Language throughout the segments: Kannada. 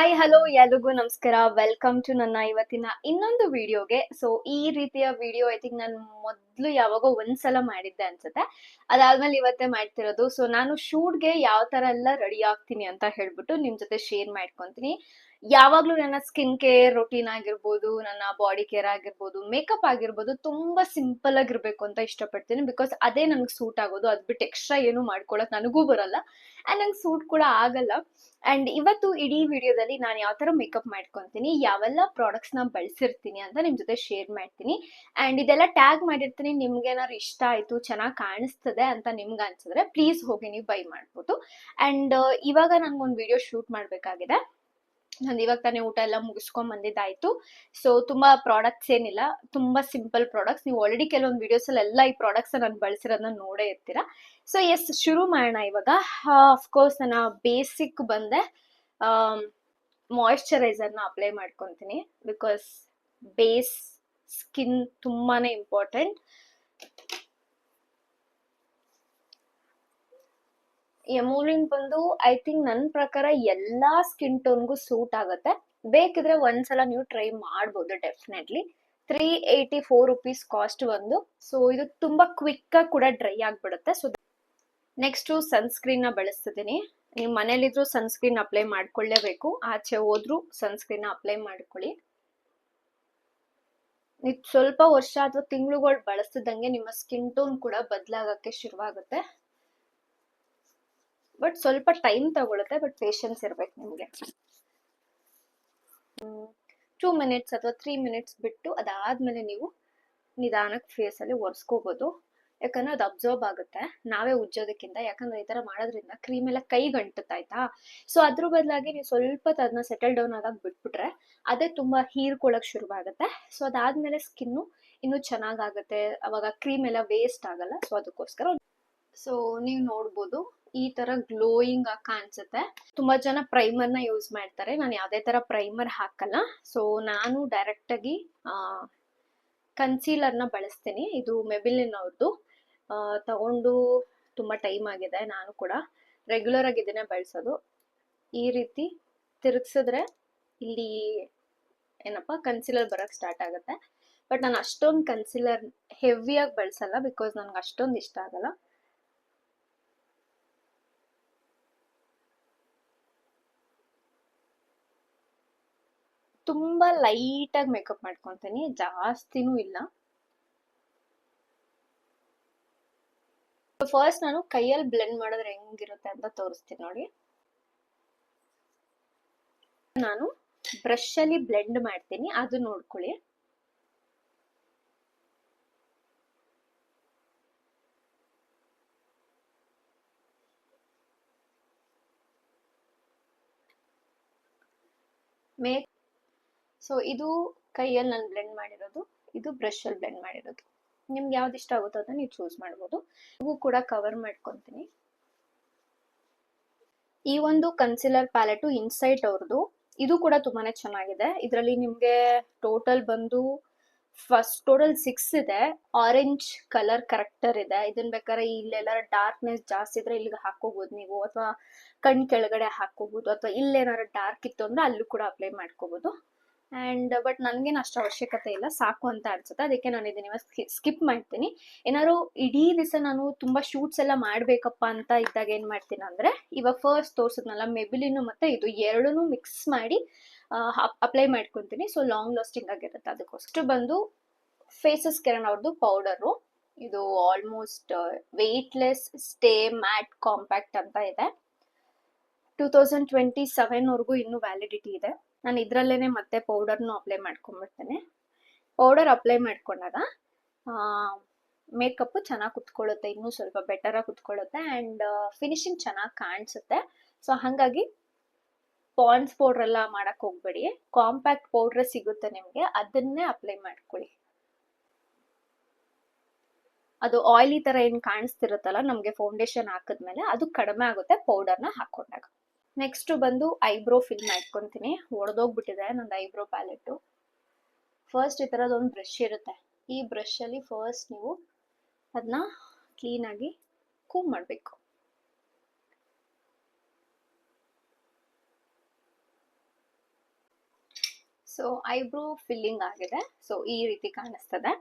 ಹಾಯ್ ಹಲೋ ಎಲ್ರಿಗೂ ನಮಸ್ಕಾರ. ವೆಲ್ಕಮ್ ಟು ನನ್ನ ಇವತ್ತಿನ ಇನ್ನೊಂದು ವಿಡಿಯೋಗೆ. ಸೊ ಈ ರೀತಿಯ ವಿಡಿಯೋ ಐ ಥಿಂಕ್ ನಾನು ಮೊದಲು ಯಾವಾಗೋ ಒಂದ್ಸಲ ಮಾಡಿದ್ದೆ ಅನ್ಸುತ್ತೆ. ಅದಾದ್ಮೇಲೆ ಇವತ್ತೇ ಮಾಡ್ತಿರೋದು. ಸೊ ನಾನು ಶೂಟ್ಗೆ ಯಾವ ತರ ಎಲ್ಲ ರೆಡಿ ಆಗ್ತೀನಿ ಅಂತ ಹೇಳ್ಬಿಟ್ಟು ನಿಮ್ ಜೊತೆ ಶೇರ್ ಮಾಡ್ಕೊಂತೀನಿ. ಯಾವಾಗ್ಲೂ ನನ್ನ ಸ್ಕಿನ್ ಕೇರ್ ರೊಟೀನ್ ಆಗಿರ್ಬೋದು, ನನ್ನ ಬಾಡಿ ಕೇರ್ ಆಗಿರ್ಬೋದು, ಮೇಕಪ್ ಆಗಿರ್ಬೋದು ತುಂಬಾ ಸಿಂಪಲ್ ಆಗಿರ್ಬೇಕು ಅಂತ ಇಷ್ಟಪಡ್ತೀನಿ. ಬಿಕಾಸ್ ಅದೇ ನನ್ಗೆ ಸೂಟ್ ಆಗೋದು. ಅದ್ ಬಿಟ್ಟು ಎಕ್ಸ್ಟ್ರಾ ಏನು ಮಾಡ್ಕೊಳಕ್ ನನಗೂ ಬರಲ್ಲ ಅಂಡ್ ನಂಗೆ ಸೂಟ್ ಕೂಡ ಆಗಲ್ಲ. ಅಂಡ್ ಇವತ್ತು ಇಡೀ ವಿಡಿಯೋದಲ್ಲಿ ನಾನು ಯಾವ ತರ ಮೇಕಪ್ ಮಾಡ್ಕೊಂತೀನಿ, ಯಾವೆಲ್ಲ ಪ್ರಾಡಕ್ಟ್ಸ್ ನ ಬಳಸಿರ್ತೀನಿ ಅಂತ ನಿಮ್ ಜೊತೆ ಶೇರ್ ಮಾಡ್ತೀನಿ. ಅಂಡ್ ಇದೆಲ್ಲ ಟ್ಯಾಗ್ ಮಾಡಿರ್ತೀನಿ. ನಿಮ್ಗೆ ಏನಾದ್ರು ಇಷ್ಟ ಆಯ್ತು, ಚೆನ್ನಾಗಿ ಕಾಣಿಸ್ತದೆ ಅಂತ ನಿಮ್ಗೆ ಅನ್ಸಿದ್ರೆ ಪ್ಲೀಸ್ ಹೋಗಿ ನೀವು ಬೈ ಮಾಡ್ಬೋದು. ಅಂಡ್ ಇವಾಗ ನನ್ಗೊಂದು ವಿಡಿಯೋ ಶೂಟ್ ಮಾಡ್ಬೇಕಾಗಿದೆ. ನಂದು ಇವಾಗ ತಾನೇ ಊಟ ಎಲ್ಲ ಮುಗಿಸ್ಕೊಂಡ್ ಬಂದಿದ್ದಾಯ್ತು. ಸೊ ತುಂಬಾ ಪ್ರಾಡಕ್ಟ್ಸ್ ಏನಿಲ್ಲ, ತುಂಬಾ ಸಿಂಪಲ್ ಪ್ರಾಡಕ್ಟ್ಸ್. ನೀವು ಆಲ್ರೆಡಿ ಕೆಲವೊಂದು ವಿಡಿಯೋಸ್ ಎಲ್ಲ ಈ ಪ್ರಾಡಕ್ಟ್ಸ್ ನಾನು ಬಳಸಿರೋದನ್ನ ನೋಡೇ ಇರ್ತೀರಾ. ಸೊ ಎಸ್, ಶುರು ಮಾಡೋಣ ಇವಾಗ. ಅಫ್ಕೋರ್ಸ್ ನನ್ನ ಬೇಸಿಕ್ ಬಂದೆ ಮಾಯಿಶ್ಚರೈಸರ್ನ ಅಪ್ಲೈ ಮಾಡ್ಕೊತೀನಿ. ಬಿಕಾಸ್ ಬೇಸ್ ಸ್ಕಿನ್ ತುಂಬಾನೇ ಇಂಪಾರ್ಟೆಂಟ್. ಎಮೋಲಿನ್ ಬಂದು ಐ ಥಿಂಕ್ ನನ್ನ ಪ್ರಕಾರ ಎಲ್ಲಾ ಸ್ಕಿನ್ ಟೋನ್ಗೂ ಸೂಟ್ ಆಗುತ್ತೆ. ಬೇಕಿದ್ರೆ ಒಂದ್ಸಲ ನೀವು ಟ್ರೈ ಮಾಡ್ಬೋದು ಡೆಫಿನೆಟ್ಲಿ. 384 rupees ಕಾಸ್ಟ್ ಒಂದು. ಸೊ ಇದು ತುಂಬಾ ಕ್ವಿಕ್ ಆಗಿ ಕೂಡ ಡ್ರೈ ಆಗ್ಬಿಡುತ್ತೆ. ಸೊ ನೆಕ್ಸ್ಟ್ ಸನ್ಸ್ಕ್ರೀನ್ ನ ಬಳಸ್ತಿದ್ದೀನಿ. ನೀವು ಮನೇಲಿದ್ರು ಸನ್ಸ್ಕ್ರೀನ್ ಅಪ್ಲೈ ಮಾಡ್ಕೊಳ್ಳೇಬೇಕು, ಆಚೆ ಹೋದ್ರು ಸನ್ಸ್ಕ್ರೀನ್ ಅಪ್ಲೈ ಮಾಡ್ಕೊಳ್ಳಿ. ನೀವು ಸ್ವಲ್ಪ ವರ್ಷ ಅಥವಾ ತಿಂಗಳುಗಳು ಬಳಸ್ತಿದ್ದಂಗೆ ನಿಮ್ಮ ಸ್ಕಿನ್ ಟೋನ್ ಕೂಡ ಬದಲಾಗಕ್ಕೆ ಶುರುವಾಗುತ್ತೆ. ಬಟ್ ಸ್ವಲ್ಪ ಟೈಮ್ ತಗೊಳುತ್ತೆ, ಬಟ್ ಪೇಷನ್ಸ್ ಇರ್ಬೇಕು ನಿಮ್ಗೆ. 2 minutes ಅಥವಾ 3 minutes ಬಿಟ್ಟು ಅದಾದ್ಮೇಲೆ ನೀವು ನಿಧಾನಕ್ಕೆ ಫೇಸ್ ಅಲ್ಲಿ ಒರೆಸ್ಕೋಬಹುದು. ಯಾಕಂದ್ರೆ ಅದು ಅಬ್ಸರ್ವ್ ಆಗುತ್ತೆ ನಾವೇ ಉಜ್ಜೋದಕ್ಕಿಂತ. ಯಾಕಂದ್ರೆ ಈ ತರ ಮಾಡೋದ್ರಿಂದ ಕ್ರೀಮ್ ಎಲ್ಲ ಕೈಗೆ ಅಂಟುತ್ತಾಯ್ತಾ. ಸೊ ಅದ್ರ ಬದಲಾಗಿ ನೀವು ಸ್ವಲ್ಪ ಅದನ್ನ ಸೆಟಲ್ ಡೌನ್ ಆಗಾಗ ಬಿಟ್ಬಿಟ್ರೆ ಅದೇ ತುಂಬಾ ಹೀರ್ಕೊಳಕ್ ಶುರುವಾಗುತ್ತೆ. ಸೊ ಅದಾದ್ಮೇಲೆ ಸ್ಕಿನ್ನು ಇನ್ನೂ ಚೆನ್ನಾಗಾಗುತ್ತೆ. ಅವಾಗ ಕ್ರೀಮ್ ಎಲ್ಲ ವೇಸ್ಟ್ ಆಗಲ್ಲ. ಸೊ ಅದಕ್ಕೋಸ್ಕರ ಸೊ ನೀವು ನೋಡ್ಬೋದು ಈ ತರ ಗ್ಲೋಯಿಂಗ್ ಆಗಿ ಕಾಣಿಸುತ್ತೆ. ತುಂಬಾ ಜನ ಪ್ರೈಮರ್ ನ ಯೂಸ್ ಮಾಡ್ತಾರೆ. ನಾನು ಯಾವ್ದೇ ತರ ಪ್ರೈಮರ್ ಹಾಕಲ್ಲ. ಸೊ ನಾನು ಡೈರೆಕ್ಟ್ ಆಗಿ ಕನ್ಸೀಲರ್ ನ ಬಳಸ್ತೀನಿ. ಇದು ಮೆಬಿಲಿನ್ ಅವ್ರದ್ದು. ತಗೊಂಡು ತುಂಬಾ ಟೈಮ್ ಆಗಿದೆ. ನಾನು ಕೂಡ ರೆಗ್ಯುಲರ್ ಆಗಿ ಇದನ್ನೇ ಬಳಸೋದು. ಈ ರೀತಿ ತಿರುಗಿಸಿದ್ರೆ ಇಲ್ಲಿ ಏನಪ್ಪಾ ಕನ್ಸೀಲರ್ ಬರಕ್ ಸ್ಟಾರ್ಟ್ ಆಗುತ್ತೆ. ಬಟ್ ನಾನು ಅಷ್ಟೊಂದು ಕನ್ಸೀಲರ್ ಹೆವಿಯಾಗಿ ಬಳಸಲ್ಲ. ಬಿಕಾಸ್ ನನ್ಗೆ ಅಷ್ಟೊಂದು ಇಷ್ಟ ಆಗಲ್ಲ. ತುಂಬಾ ಲೈಟ್ ಆಗಿ ಮೇಕಪ್ ಮಾಡ್ಕೊಂತೀನಿ, ಜಾಸ್ತಿನೂ ಇಲ್ಲ. ಫಸ್ಟ್ ನಾನು ಕೈಯಲ್ಲಿ ಬ್ಲೆಂಡ್ ಮಾಡಿದ್ರೆ ಹೆಂಗಿರುತ್ತೆ ಅಂತ ತೋರಿಸ್ತೀನಿ ನೋಡಿ. ನಾನು ಬ್ರಷ್ ಅಲ್ಲಿ ಬ್ಲೆಂಡ್ ಮಾಡ್ತೀನಿ, ಅದು ನೋಡ್ಕೊಳ್ಳಿ. ಸೊ ಇದು ಕೈಯಲ್ಲಿ ನಾನು ಬ್ಲೆಂಡ್ ಮಾಡಿರೋದು, ಇದು ಬ್ರಷ್ ಅಲ್ಲಿ ಬ್ಲೆಂಡ್ ಮಾಡಿರೋದು. ನಿಮ್ಗೆ ಯಾವ್ದು ಇಷ್ಟ ಆಗುತ್ತೋ ಅದನ್ನ ನೀವು ಚೂಸ್ ಮಾಡ್ಬೋದು. ಇವು ಕೂಡ ಕವರ್ ಮಾಡ್ಕೊಂತೀನಿ. ಈ ಒಂದು ಕನ್ಸಿಲರ್ ಪ್ಯಾಲೆಟ್ ಇನ್ಸೈಟ್ ಅವ್ರದ್ದು. ಇದು ಕೂಡ ತುಂಬಾನೇ ಚೆನ್ನಾಗಿದೆ. ಇದರಲ್ಲಿ ನಿಮ್ಗೆ ಟೋಟಲ್ ಬಂದು ಟೋಟಲ್ 6 ಇದೆ. ಆರೆಂಜ್ ಕಲರ್ ಕರೆಕ್ಟರ್ ಇದೆ. ಇದನ್ ಬೇಕಾದ್ರೆ ಇಲ್ಲೆಲ್ಲ ಡಾರ್ಕ್ನೆಸ್ ಜಾಸ್ತಿ ಇದ್ರೆ ಇಲ್ಲಿಗೆ ಹಾಕೋಬಹುದು ನೀವು, ಅಥವಾ ಕಣ್ ಕೆಳಗಡೆ ಹಾಕೋಬಹುದು, ಅಥವಾ ಇಲ್ಲೇನಾದ್ರು ಡಾರ್ಕ್ ಇತ್ತು ಅಂದ್ರೆ ಅಲ್ಲೂ ಕೂಡ ಅಪ್ಲೈ ಮಾಡ್ಕೋಬಹುದು. ಅಂಡ್ ಬಟ್ ನನ್ಗೇನು ಅಷ್ಟು ಅವಶ್ಯಕತೆ ಇಲ್ಲ, ಸಾಕು ಅಂತ ಅನ್ಸುತ್ತೆ. ಅದಕ್ಕೆ ನಾನು ಇದನ್ನ ಸ್ಕಿಪ್ ಮಾಡ್ತೀನಿ. ಏನಾದ್ರು ಇಡೀ ದಿವಸ ನಾನು ತುಂಬಾ ಶೂಟ್ಸ್ ಎಲ್ಲ ಮಾಡ್ಬೇಕಪ್ಪ ಅಂತ ಇದ್ದಾಗ ಏನ್ ಮಾಡ್ತೀನಿ ಅಂದ್ರೆ, ಇವಾಗ ಫಸ್ಟ್ ತೋರ್ಸದ್ನಲ್ಲ ಮೆಬಿಲಿನ್ ಮತ್ತೆ ಇದು ಎರಡನ್ನೂ ಮಿಕ್ಸ್ ಮಾಡಿ ಅಪ್ಲೈ ಮಾಡ್ಕೊಂತೀನಿ. ಸೊ ಲಾಂಗ್ ಲಾಸ್ಟಿಂಗ್ ಆಗಿರುತ್ತೆ. ಅದಕ್ಕೋಸ್ಕರ ಬಂದು ಫೇಸಸ್ ಕೆರನ್ ಅವ್ರದ್ದು ಪೌಡರು. ಇದು almost weightless stay mat compact ಅಂತ ಇದೆ. 2027 ವರೆಗೂ ಇನ್ನೂ ವ್ಯಾಲಿಡಿಟಿ ಇದೆ. ನಾನು ಇದ್ರಲ್ಲೇನೆ ಮತ್ತೆ ಪೌಡರ್ನು ಅಪ್ಲೈ ಮಾಡ್ಕೊಂಡ್ಬಿಡ್ತೇನೆ. ಪೌಡರ್ ಅಪ್ಲೈ ಮಾಡ್ಕೊಂಡಾಗ ಮೇಕಪ್ ಚೆನ್ನಾಗಿ ಕುತ್ಕೊಳ್ಳುತ್ತೆ, ಇನ್ನೂ ಸ್ವಲ್ಪ ಬೆಟರ್ ಆಗಿ ಕುತ್ಕೊಳ್ಳುತ್ತೆ. ಅಂಡ್ ಫಿನಿಶಿಂಗ್ ಚೆನ್ನಾಗಿ ಕಾಣಿಸುತ್ತೆ. ಸೊ ಹಾಗಾಗಿ ಪಾಂಡ್ಸ್ ಪೌಡರ್ ಎಲ್ಲ ಮಾಡಕ್ ಹೋಗ್ಬೇಡಿ. ಕಾಂಪ್ಯಾಕ್ಟ್ ಪೌಡರ್ ಸಿಗುತ್ತೆ ನಿಮ್ಗೆ, ಅದನ್ನೇ ಅಪ್ಲೈ ಮಾಡ್ಕೊಳ್ಳಿ. ಅದು ಆಯಿಲಿ ತರ ಏನ್ ಕಾಣಿಸ್ತಿರುತ್ತಲ್ಲ ನಮ್ಗೆ ಫೌಂಡೇಶನ್ ಹಾಕಿದ್ಮೇಲೆ, ಅದು ಕಡಿಮೆ ಆಗುತ್ತೆ ಪೌಡರ್ನ ಹಾಕೊಂಡಾಗ. ನೆಕ್ಸ್ಟ್ ಬಂದು ಐಬ್ರೋ ಫಿಲ್ ಮಾಡ್ಕೊಂತೀನಿ. ಒಡೆದೋಗ್ಬಿಟ್ಟಿದೆ ನಂದು ಐಬ್ರೋ ಪ್ಯಾಲೆಟ್. ಫಸ್ಟ್ ಈ ತರದ್ ಒಂದು ಬ್ರಷ್ ಇರುತ್ತೆ. ಈ ಬ್ರಷ್ ಅಲ್ಲಿ ಫಸ್ಟ್ ನೀವು ಅದನ್ನ ಕ್ಲೀನ್ ಆಗಿ ಕೂಮ್ ಮಾಡ್ಬೇಕು. ಸೊ ಐಬ್ರೋ ಫಿಲ್ಲಿಂಗ್ ಆಗಿದೆ. ಸೊ ಈ ರೀತಿ ಕಾಣಿಸ್ತದೆ.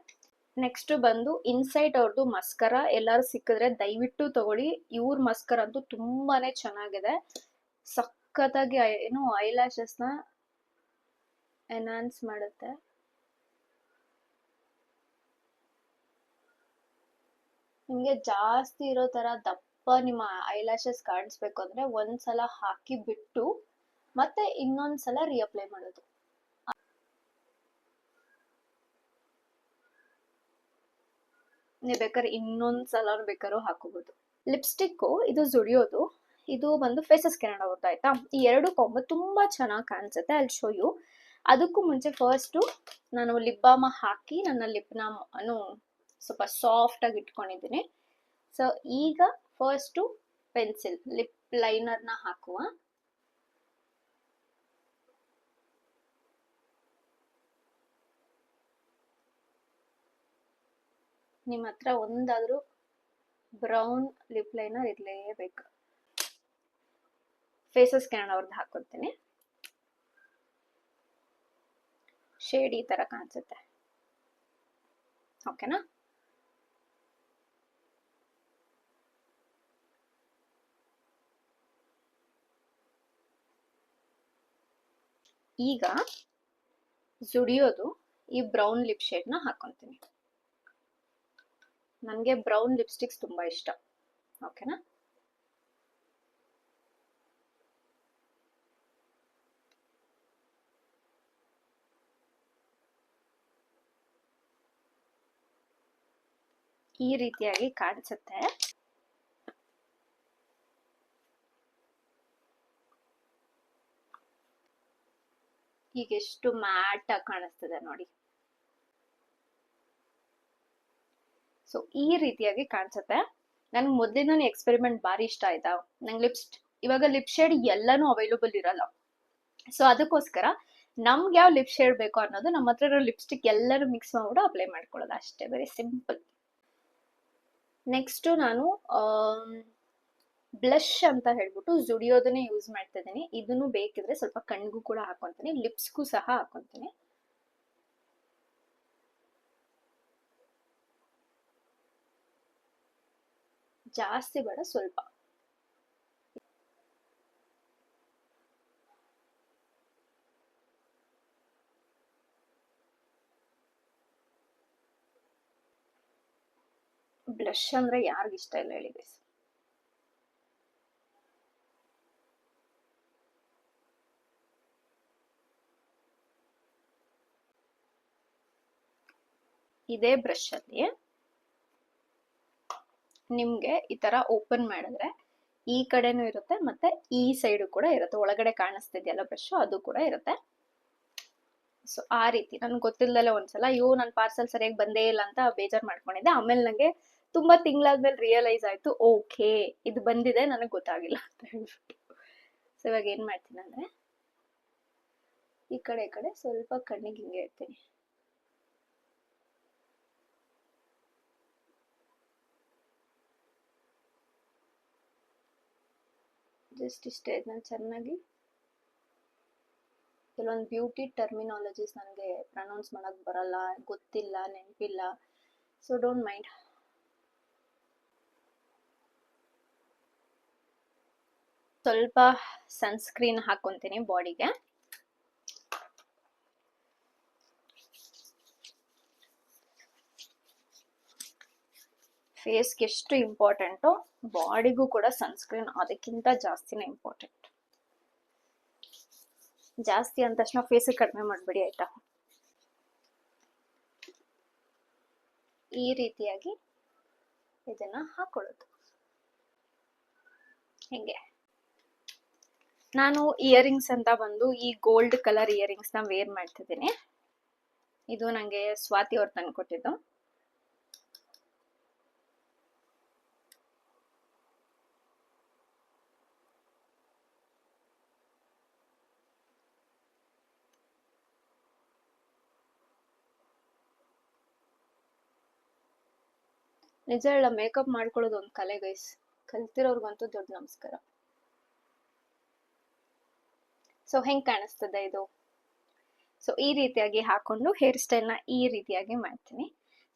ನೆಕ್ಸ್ಟ್ ಬಂದು ಇನ್ಸೈಟ್ ಅವ್ರದ್ದು ಮಸ್ಕರ. ಎಲ್ಲಾರು ಸಿಕ್ಕಿದ್ರೆ ದಯವಿಟ್ಟು ತಗೊಳ್ಳಿ. ಇವ್ರ ಮಸ್ಕರ ಅಂತೂ ತುಂಬಾನೇ ಚೆನ್ನಾಗಿದೆ. ಸಖತ್ತಾಗಿ ಏನು ಐಲ್ಯಾಶಸ್ ನ ಎನ್ಹಾನ್ಸ್ ಮಾಡುತ್ತೆ. ನಿಮ್ಗೆ ಜಾಸ್ತಿ ಇರೋ ತರ ದಪ್ಪ ನಿಮ್ಮ ಐಲ್ಯಾಶಸ್ ಕಾಣಿಸ್ಬೇಕು ಅಂದ್ರೆ ಒಂದ್ಸಲ ಹಾಕಿ ಬಿಟ್ಟು ಮತ್ತೆ ಇನ್ನೊಂದ್ಸಲ ರೀಅಪ್ಲೈ ಮಾಡೋದು. ನೀವು ಬೇಕಾದ್ರೆ ಇನ್ನೊಂದ್ಸಲ ಬೇಕಾದ್ರೂ ಹಾಕೋಬಹುದು. ಲಿಪ್ಸ್ಟಿಕ್ ಇದು ಜುಡಿಯೋದು. ಇದು ಬಂದು ಫೇಸಸ್ ಕೆನಡಾ ಅವ್ರದ್ದು ಆಯ್ತಾ. ಈ ಎರಡು ಕಾಂಬೋ ತುಂಬಾ ಚೆನ್ನಾಗಿ ಕಾಣಿಸುತ್ತೆ. ಅಲ್ಲಿ ಶೋ ಯು. ಅದಕ್ಕೂ ಮುಂಚೆ ಫಸ್ಟ್ ನಾನು ಲಿಪ್ ಬಾಮ್ ಹಾಕಿ ನನ್ನ ಲಿಪ್ನ ಸ್ವಲ್ಪ ಸಾಫ್ಟ್ ಆಗಿ ಇಟ್ಕೊಂಡಿದ್ದೀನಿ. ಸೊ ಈಗ ಫಸ್ಟ್ ಪೆನ್ಸಿಲ್ ಲಿಪ್ ಲೈನರ್ನ ಹಾಕುವ. ನಿಮ್ಮ ಹತ್ರ ಒಂದಾದ್ರೂ ಬ್ರೌನ್ ಲಿಪ್ ಲೈನರ್ ಇರ್ಲೇಬೇಕು. ಫೇಸಸ್ ಕೆನಡಾ ಅವ್ರದ್ದು ಹಾಕೋತೀನಿ. ಶೇಡ್ ಈ ತರ ಕಾಣಿಸುತ್ತೆ. ಓಕೆನಾ? ಈಗ ಜುಡಿಯೋದು ಈ ಬ್ರೌನ್ ಲಿಪ್ ಶೇಡ್ ನ ಹಾಕೊಂತೀನಿ. ನನಗೆ ಬ್ರೌನ್ ಲಿಪ್ಸ್ಟಿಕ್ಸ್ ತುಂಬಾ ಇಷ್ಟ. ಓಕೆನಾ? ಈ ರೀತಿಯಾಗಿ ಕಾಣಿಸುತ್ತೆ. ಈಗ ಎಷ್ಟು ಮ್ಯಾಟ್ ಆಗಿ ಕಾಣಿಸ್ತದೆ ನೋಡಿ. ಸೊ ಈ ರೀತಿಯಾಗಿ ಕಾಣಿಸುತ್ತೆ. ನನ್ಗೆ ಮೊದಲಿಂದಾನು ಎಕ್ಸ್ಪೆರಿಮೆಂಟ್ ಬಾರಿ ಇಷ್ಟ ಆಯ್ತಾ. ನಂಗೆ ಇವಾಗ ಲಿಪ್ ಶೇಡ್ ಎಲ್ಲಾನು ಅವೈಲಬಲ್ ಇರಲ್ಲ. ಸೊ ಅದಕ್ಕೋಸ್ಕರ ನಮ್ಗೆ ಯಾವ ಲಿಪ್ ಶೇಡ್ ಬೇಕು ಅನ್ನೋದು ನಮ್ಮ ಹತ್ರ ಇರೋ ಲಿಪ್ಸ್ಟಿಕ್ ಎಲ್ಲರೂ ಮಿಕ್ಸ್ ಮಾಡ್ಬಿಟ್ಟು ಅಪ್ಲೈ ಮಾಡ್ಕೊಳ್ಳೋದು ಅಷ್ಟೇ. Very simple. ನೆಕ್ಸ್ಟ್ ನಾನು ಬ್ಲಷ್ ಅಂತ ಹೇಳ್ಬಿಟ್ಟು ಜುಡಿಯೋದನ್ನೇ ಯೂಸ್ ಮಾಡ್ತಾ ಇದ್ದೀನಿ. ಇದನ್ನು ಬೇಕಿದ್ರೆ ಸ್ವಲ್ಪ ಕಣ್ಗೂ ಕೂಡ ಹಾಕೊಂತೀನಿ, ಲಿಪ್ಸ್ಗೂ ಸಹ ಹಾಕೊಂತೀನಿ. ಜಾಸ್ತಿ ಬೇಡ, ಸ್ವಲ್ಪ. ಬ್ಲಷ್ ಅಂದ್ರೆ ಯಾರಿಗಿಷ್ಟ ಇಲ್ಲ ಹೇಳಿ ಗೈಸ್. ಇದೇ ಬ್ರಷ್ ಅಲ್ಲಿ ನಿಮ್ಗೆ ಈ ತರ ಓಪನ್ ಮಾಡಿದ್ರೆ ಈ ಕಡೆನೂ ಇರುತ್ತೆ ಮತ್ತೆ ಈ ಸೈಡು ಕೂಡ ಇರುತ್ತೆ. ಒಳಗಡೆ ಕಾಣಿಸ್ತಿದೆಯಲ್ಲ ಬ್ರಷ್, ಅದು ಕೂಡ ಇರುತ್ತೆ. ಸೊ ಆ ರೀತಿ ನನ್ಗೆ ಗೊತ್ತಿಲ್ಲದಲ್ಲ ಒಂದ್ಸಲ ನನ್ನ ಪಾರ್ಸಲ್ ಸರಿಯಾಗಿ ಬಂದೇ ಇಲ್ಲ ಅಂತ ಬೇಜಾರ್ ಮಾಡ್ಕೊಂಡಿದ್ದೆ. ಆಮೇಲೆ ನಂಗೆ ತುಂಬಾ ತಿಂಗಳಾದ್ಮೇಲೆ ರಿಯಲೈಸ್ ಆಯ್ತು, ಓಕೆ ಇದು ಬಂದಿದೆ, ನನಗೆ ಗೊತ್ತಾಗಿಲ್ಲ ಅಂತ ಹೇಳ್ಬಿಟ್ಟು. ಸೊ ಇವಾಗ ಏನ್ ಮಾಡ್ತೀನಿ ಅಂದ್ರೆ ಈ ಕಡೆ ಸ್ವಲ್ಪ ಕಣ್ಣಿಗೆ ಹಿಂಗೆ ಇಡ್ತೀನಿ. ಜಸ್ಟ್ ಇಷ್ಟೇ. ನಾನು ಚೆನ್ನಾಗಿ ಕೆಲವೊಂದು ಬ್ಯೂಟಿ ಟರ್ಮಿನಾಲಜೀಸ್ ನನಗೆ ಪ್ರನೌನ್ಸ್ ಮಾಡಕ್ ಬರಲ್ಲ, ಗೊತ್ತಿಲ್ಲ, ನೆನಪಿಲ್ಲ. So don't mind. ಸ್ವಲ್ಪ ಸನ್ಸ್ಕ್ರೀನ್ ಹಾಕೊಂತೀನಿ ಬಾಡಿಗೆ. ಫೇಸ್ಗೆ ಎಷ್ಟು ಇಂಪಾರ್ಟೆಂಟೋ ಬಾಡಿಗೂ ಕೂಡ ಸನ್ಸ್ಕ್ರೀನ್ ಅದಕ್ಕಿಂತ ಜಾಸ್ತಿನೇ ಇಂಪಾರ್ಟೆಂಟ್. ಜಾಸ್ತಿ ಅಂದ ತಕ್ಷಣ ಫೇಸ್ ಕಡಿಮೆ ಮಾಡಬೇಡಿ ಆಯ್ತಾ. ಈ ರೀತಿಯಾಗಿ ಇದನ್ನ ಹಾಕೊಳ್ಳೋದು. ಹಿಂಗೆ ನಾನು ಇಯರಿಂಗ್ಸ್ ಅಂತ ಬಂದು ಈ ಗೋಲ್ಡ್ ಕಲರ್ ಇಯರಿಂಗ್ಸ್ ನ ವೇರ್ ಮಾಡ್ತಿದ್ದೀನಿ. ಇದು ನಂಗೆ ಸ್ವಾತಿ ಅವ್ರು ತಂದ್ಕೊಟ್ಟಿದ್ದು. ನಿಜ ಹೇಳ, ಮೇಕಪ್ ಮಾಡ್ಕೊಳ್ಳೋದು ಒಂದು ಕಲೆ ಗೈಸ್. ಕಲ್ತಿರೋರ್ಗಂತೂ ದೊಡ್ಡ ನಮಸ್ಕಾರ. ಸೊ ಹೆಂಗ್ ಕಾಣಿಸ್ತದೆ ಇದು? ಸೊ ಈ ರೀತಿಯಾಗಿ ಹಾಕೊಂಡು ಹೇರ್ ಸ್ಟೈಲ್ನ ಈ ರೀತಿಯಾಗಿ ಮಾಡ್ತೀನಿ.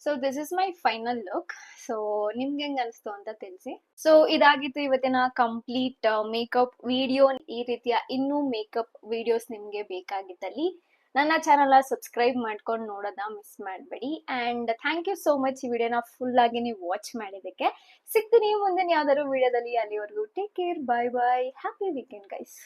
So this is my final look. So ನಿಮ್ಗೆ ಹೆಂಗ್ ಅನಿಸ್ತು ಅಂತ ತಿಳಿಸಿ. ಸೊ ಇದಾಗಿತ್ತು ಇವತ್ತಿನ ಕಂಪ್ಲೀಟ್ ಮೇಕಪ್ ವಿಡಿಯೋ. ಈ ರೀತಿಯ ಇನ್ನೂ ಮೇಕಪ್ ವಿಡಿಯೋಸ್ ನಿಮ್ಗೆ ಬೇಕಾಗಿದ್ದಲ್ಲಿ ನನ್ನ ಚಾನಲ್ನ ಸಬ್ಸ್ಕ್ರೈಬ್ ಮಾಡ್ಕೊಂಡು ನೋಡೋದನ್ನ ಮಿಸ್ ಮಾಡಬೇಡಿ. And thank you so much ಈ ವಿಡಿಯೋನ ಫುಲ್ ಆಗಿ ನೀವು ವಾಚ್ ಮಾಡಿದ್ದಕ್ಕೆ. ಸಿಗ್ತೀನಿ ಮುಂದಿನ ಯಾವ್ದಾದ್ರು ವಿಡಿಯೋದಲ್ಲಿ. ಅಲ್ಲಿವರೆಗೂ ಟೇಕ್ ಕೇರ್, ಬಾಯ್ ಬಾಯ್, ಹ್ಯಾಪಿ ವೀಕೆಂಡ್ ಗೈಸ್.